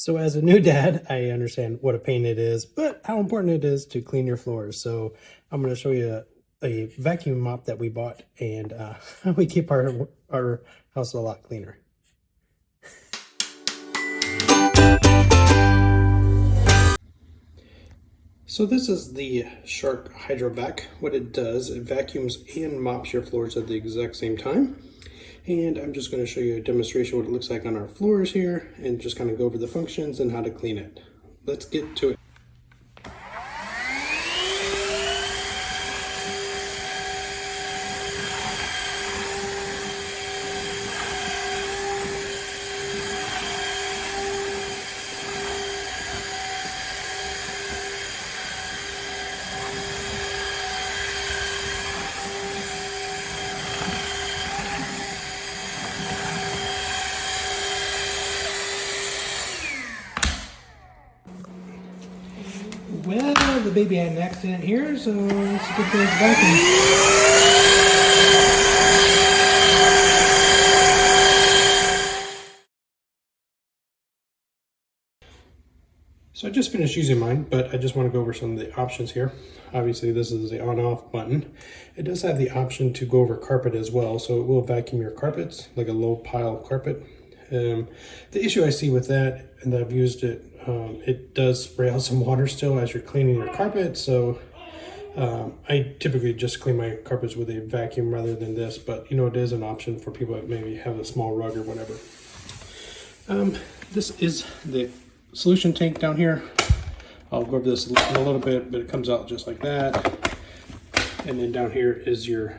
So as a new dad, I understand what a pain it is, but how important it is to clean your floors. So I'm going to show you a vacuum mop that we bought and how we keep our house a lot cleaner. So this is the Shark HydroVac. What it does, it vacuums and mops your floors at the exact same time. And I'm just going to show you a demonstration of what it looks like on our floors here and just kind of go over the functions and how to clean it. Let's get to it. Well, the baby had an accident here, so let's get this vacuum. So I just finished using mine, but I just want to go over some of the options here. Obviously, this is the on-off button. It does have the option to go over carpet as well, so it will vacuum your carpets, like a low pile carpet. The issue I see with that, and I've used it, it does spray out some water still as you're cleaning your carpet, so I typically just clean my carpets with a vacuum rather than this, but you know, it is an option for people that maybe have a small rug or whatever. This is the solution tank down here. I'll go over this in a little bit, but it comes out just like that. And then down here is your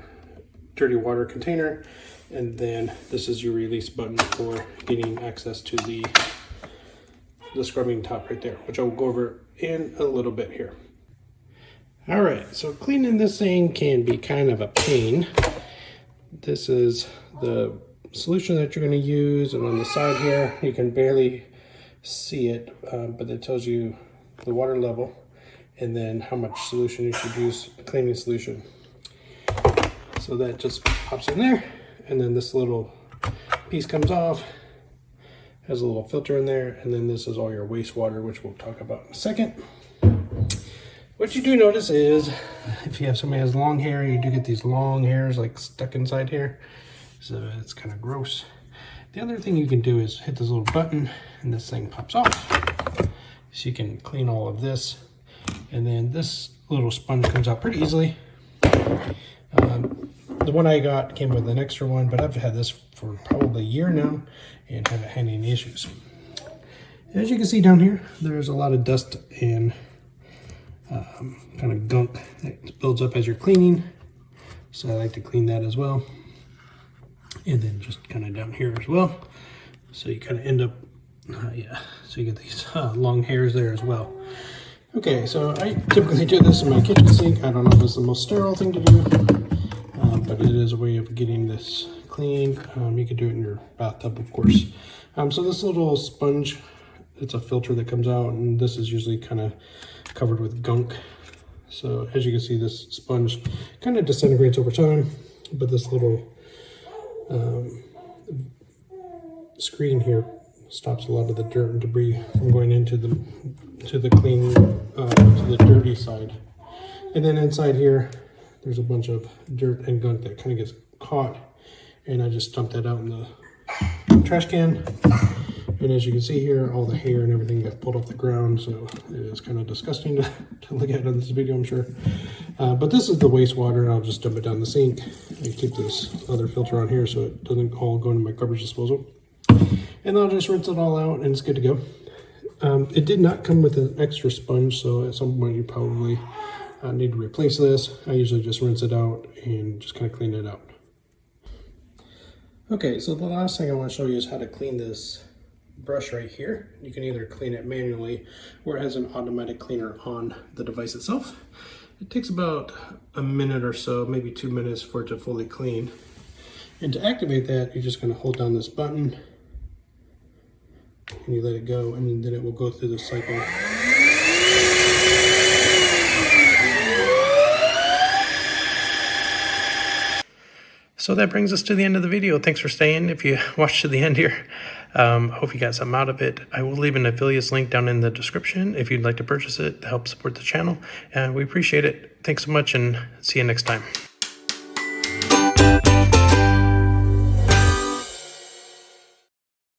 dirty water container. And then this is your release button for getting access to the scrubbing top right there, which I'll go over in a little bit here. All right, so cleaning this thing can be kind of a pain. This is the solution that you're going to use, and on the side here, you can barely see it, but it tells you the water level and then how much solution you should use, cleaning solution. So that just pops in there, and then this little piece comes off, has a little filter in there, and then this is all your wastewater, which we'll talk about in a second. What you do notice is if you have somebody who has long hair, you do get these long hairs like stuck inside here, so it's kind of gross. The other thing you can do is hit this little button and this thing pops off. So you can clean all of this. And then this little sponge comes out pretty easily. The one I got came with an extra one, but I've had this for probably a year now and haven't had any issues. As you can see down here, there's a lot of dust and kind of gunk that builds up as you're cleaning. So I like to clean that as well. And then just kind of down here as well. So you kind of end up, so you get these long hairs there as well. Okay, so I typically do this in my kitchen sink. I don't know if it's the most sterile thing to do, but it is a way of getting this clean. You could do it in your bathtub, of course. So this little sponge, it's a filter that comes out, and this is usually kind of covered with gunk. So as you can see, this sponge kind of disintegrates over time, but this little screen here stops a lot of the dirt and debris from going into the clean to the dirty side. And then inside here there's a bunch of dirt and gunk that kind of gets caught, and I just dump that out in the trash can. And as you can see here, all the hair and everything got pulled off the ground, so it is kind of disgusting to look at on this video, I'm sure. But this is the wastewater, and I'll just dump it down the sink and keep this other filter on here so it doesn't all go into my garbage disposal. And I'll just rinse it all out, and it's good to go. It did not come with an extra sponge, so at some point you probably need to replace this. I usually just rinse it out and just kind of clean it out. Okay, so the last thing I want to show you is how to clean this brush right here. You can either clean it manually or it has an automatic cleaner on the device itself. It takes about a minute or so, maybe 2 minutes for it to fully clean. And to activate that, you're just going to hold down this button and you let it go, and then it will go through the cycle. So that brings us to the end of the video. Thanks for staying if you watched to the end here. Hope you got something out of it. I will leave an affiliates link down in the description if you'd like to purchase it to help support the channel. And we appreciate it. Thanks so much and see you next time.